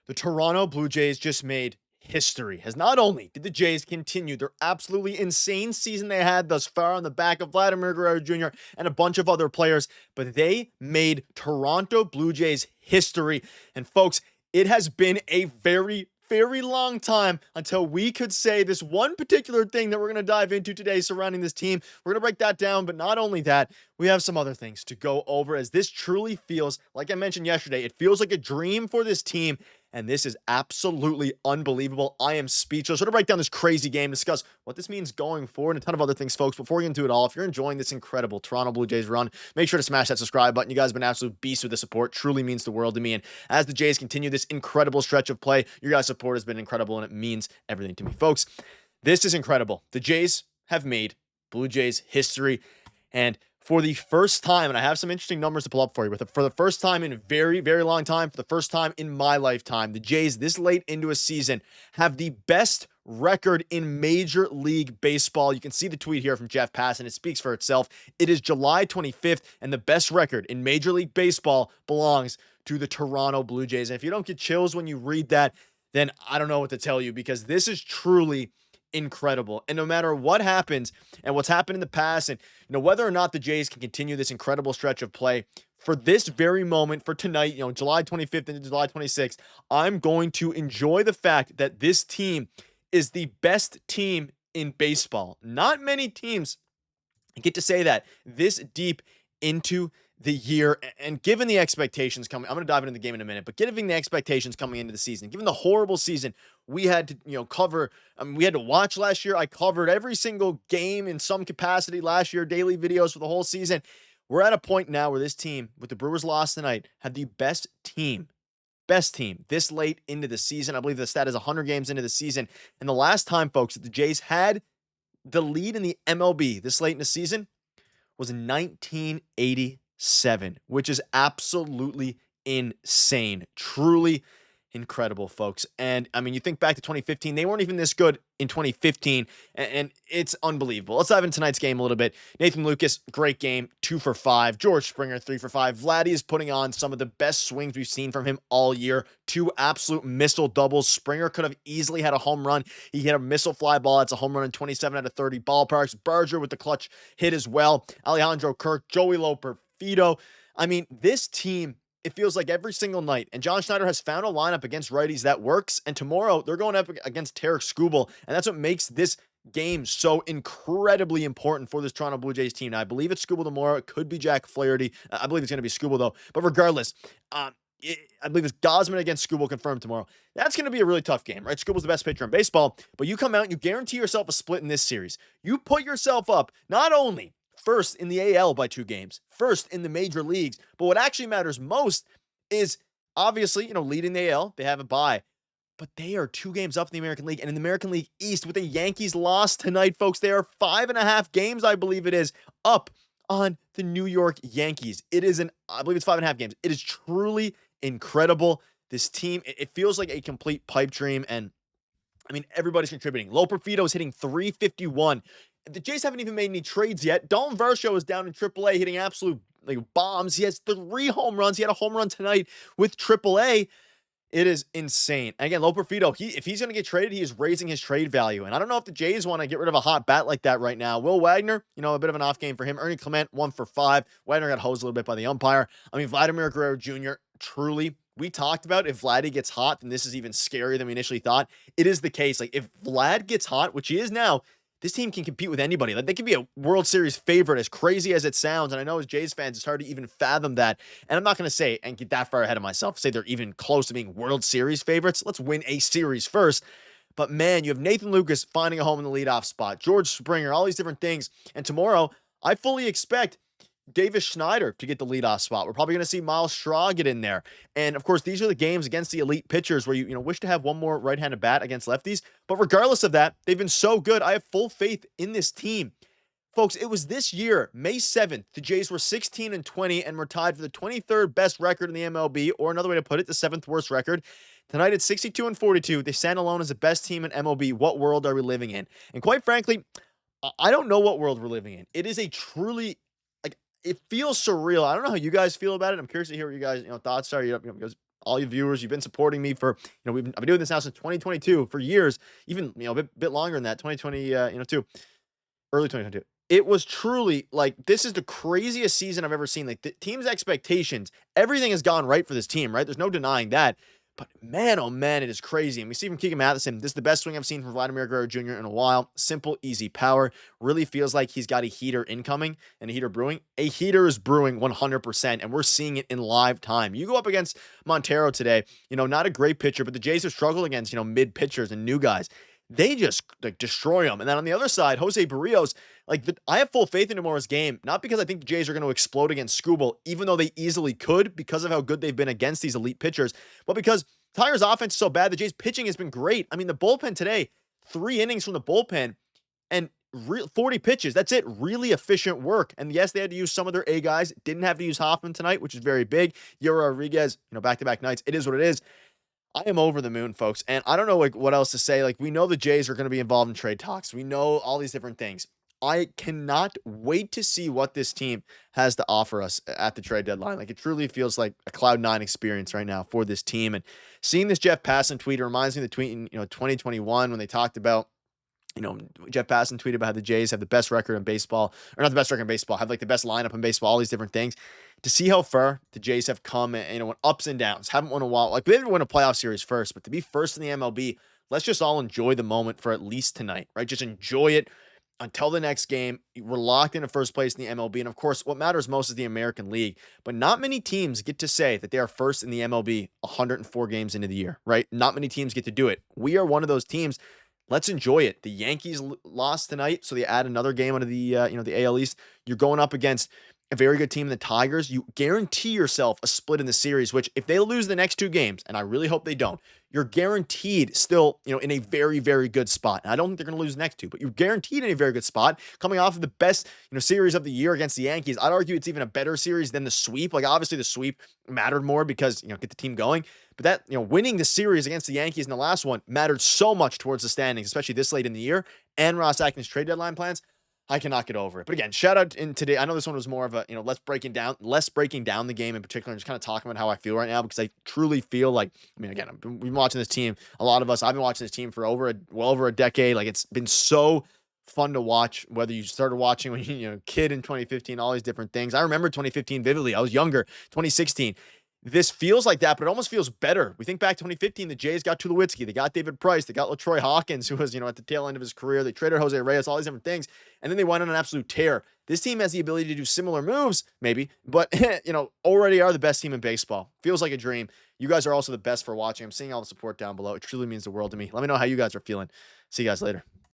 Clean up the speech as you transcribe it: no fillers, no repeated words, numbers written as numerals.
The Toronto Blue Jays just made history, as not only did the Jays continue their absolutely insane season they had thus far on the back of Vladimir Guerrero Jr. and a bunch of other players, but they made Toronto Blue Jays history. And folks, it has been a very, very long time until we could say this one particular thing that we're going to dive into today surrounding this team. We're going to break that down, but not only that, we have some other things to go over, as this truly feels, like I mentioned yesterday, it feels like a dream for this team. And this is absolutely unbelievable. I am speechless. We're going to break down this crazy game, discuss what this means going forward, and a ton of other things, folks. Before we get into it all, if you're enjoying this incredible Toronto Blue Jays run, make sure to smash that subscribe button. You guys have been absolute beasts with the support. Truly means the world to me. And as the Jays continue this incredible stretch of play, your guys' support has been incredible, and it means everything to me. Folks, this is incredible. The Jays have made Blue Jays history. And for the first time, and I have some interesting numbers to pull up for you, but for the first time in a very, very long time, for the first time in my lifetime, the Jays this late into a season have the best record in Major League Baseball. You can see the tweet here from Jeff Pass, and it speaks for itself. It is July 25th, and the best record in Major League Baseball belongs to the Toronto Blue Jays. And if you don't get chills when you read that, then I don't know what to tell you, because this is truly incredible. And no matter what happens and what's happened in the past, and whether or not the Jays can continue this incredible stretch of play, for this very moment, for tonight, July 25th into July 26th, I'm going to enjoy the fact that this team is the best team in baseball. Not many teams get to say that this deep into the year. And given the expectations coming, I'm going to dive into the game in a minute, but given the expectations coming into the season, given the horrible season we had to, cover, we had to watch last year. I covered every single game in some capacity last year, daily videos for the whole season. We're at a point now where this team, with the Brewers loss tonight, had the best team this late into the season. I believe the stat is 100 games into the season. And the last time, folks, that the Jays had the lead in the MLB this late in the season was in 1987, which is absolutely insane. Truly incredible, folks. And I mean, you think back to 2015, they weren't even this good in 2015, and it's unbelievable. Let's dive into tonight's game a little bit. Nathan Lucas, great game, 2 for 5. George Springer, 3 for 5. Vladdy is putting on some of the best swings we've seen from him all year. 2 absolute missile doubles. Springer could have easily had a home run. He hit a missile fly ball. That's a home run in 27 out of 30 ballparks. Berger with the clutch hit as well. Alejandro Kirk, Joey Loper, Fido. I mean, this team, it feels like every single night. And John Schneider has found a lineup against righties that works. And tomorrow they're going up against Tarek Skubal. And that's what makes this game so incredibly important for this Toronto Blue Jays team. Now, I believe it's Skubal tomorrow. It could be Jack Flaherty. I believe it's going to be Skubal, though. But regardless, I believe it's Gosman against Skubal confirmed tomorrow. That's going to be a really tough game, right? Skubal's the best pitcher in baseball. But you come out and you guarantee yourself a split in this series. You put yourself up not only first in the AL by 2 games, first in the major leagues. But what actually matters most is obviously, leading the AL. They have a bye, but they are 2 games up in the American League. And in the American League East, with the Yankees loss tonight, folks, they are 5.5 games, I believe it is, up on the New York Yankees. I believe it's 5.5 games. It is truly incredible. This team, it feels like a complete pipe dream. And I mean, everybody's contributing. Loper Fido is hitting .351. The Jays haven't even made any trades yet. Dalton Varsho is down in AAA hitting absolute bombs. He has 3 home runs. He had a home run tonight with AAA. It is insane. And again, Loper Fido, if he's going to get traded, he is raising his trade value. And I don't know if the Jays want to get rid of a hot bat like that right now. Will Wagner, a bit of an off game for him. Ernie Clement, 1 for 5. Wagner got hosed a little bit by the umpire. I mean, Vladimir Guerrero Jr., truly, we talked about if Vladdy gets hot, then this is even scarier than we initially thought. It is the case. Like, if Vlad gets hot, which he is now, this team can compete with anybody. Like, they could be a World Series favorite, as crazy as it sounds. And I know as Jays fans, it's hard to even fathom that. And I'm not going to say and get that far ahead of myself, say they're even close to being World Series favorites. Let's win a series first. But man, you have Nathan Lucas finding a home in the leadoff spot, George Springer, all these different things. And tomorrow, I fully expect Davis Schneider to get the leadoff spot. We're probably going to see Miles Straw get in there. And of course, these are the games against the elite pitchers where you wish to have one more right-handed bat against lefties. But regardless of that, they've been so good. I have full faith in this team. Folks, it was this year, May 7th, the Jays were 16-20 and were tied for the 23rd best record in the MLB, or another way to put it, the 7th worst record. Tonight at 62-42, they stand alone as the best team in MLB. What world are we living in? And quite frankly, I don't know what world we're living in. It is a truly, it feels surreal. I don't know how you guys feel about it. I'm curious to hear what you guys, thoughts are. all you viewers. You've been supporting me for, I've been doing this now since 2022 for years, even, a bit longer than that, 2020, too, early 2022. It was truly like, this is the craziest season I've ever seen. Like, the team's expectations, everything has gone right for this team, right? There's no denying that. But man, oh man, it is crazy. And we see from Keegan Matheson, this is the best swing I've seen from Vladimir Guerrero Jr. in a while. Simple, easy power. Really feels like he's got a heater incoming and a heater brewing. A heater is brewing 100%, and we're seeing it in live time. You go up against Montero today, not a great pitcher, but the Jays have struggled against, mid pitchers and new guys. They just like destroy them. And then on the other side, José Berríos, I have full faith in tomorrow's game, not because I think the Jays are going to explode against Skubal, even though they easily could because of how good they've been against these elite pitchers, but because Tigers' offense is so bad, the Jays' pitching has been great. I mean, the bullpen today, 3 innings from the bullpen and 40 pitches. That's it. Really efficient work. And yes, they had to use some of their A guys. Didn't have to use Hoffman tonight, which is very big. Yura Rodriguez, back-to-back nights. It is what it is. I am over the moon, folks. And I don't know what else to say. We know the Jays are going to be involved in trade talks. We know all these different things. I cannot wait to see what this team has to offer us at the trade deadline. It truly feels like a Cloud9 experience right now for this team. And seeing this Jeff Passan tweet, it reminds me of the tweet in 2021 when they talked about, Jeff Passan tweeted about how the Jays have the best record in baseball, or not the best record in baseball, have the best lineup in baseball, all these different things. To see how far the Jays have come, ups and downs, haven't won a while. They didn't win a playoff series first, but to be first in the MLB, let's just all enjoy the moment for at least tonight, right? Just enjoy it until the next game. We're locked into first place in the MLB. And of course, what matters most is the American League. But not many teams get to say that they are first in the MLB 104 games into the year, right? Not many teams get to do it. We are one of those teams. Let's enjoy it. The Yankees lost tonight, so they add another game under the the AL East. You're going up against a very good team, the Tigers. You guarantee yourself a split in the series, which if they lose the next 2 games, and I really hope they don't, you're guaranteed still, in a very, very good spot. And I don't think they're going to lose the next 2, but you're guaranteed in a very good spot coming off of the best, series of the year against the Yankees. I'd argue it's even a better series than the sweep. Obviously the sweep mattered more because, get the team going, but that, winning the series against the Yankees in the last one mattered so much towards the standings, especially this late in the year, and Ross Atkins' trade deadline plans. I cannot get over it. But again, shout out in today. I know this one was more of a, less breaking down the game in particular, and just kind of talking about how I feel right now, because I truly feel like, again, we've been watching this team. A lot of us, I've been watching this team for well over a decade. It's been so fun to watch, whether you started watching when you kid in 2015, all these different things. I remember 2015 vividly. I was younger. 2016. This feels like that, but it almost feels better. We think back to 2015, the Jays got Tulowitzki, they got David Price, they got LaTroy Hawkins, who was, at the tail end of his career. They traded Jose Reyes, all these different things, and then they went on an absolute tear. This team has the ability to do similar moves, maybe, but, already are the best team in baseball. Feels like a dream. You guys are also the best for watching. I'm seeing all the support down below. It truly means the world to me. Let me know how you guys are feeling. See you guys later.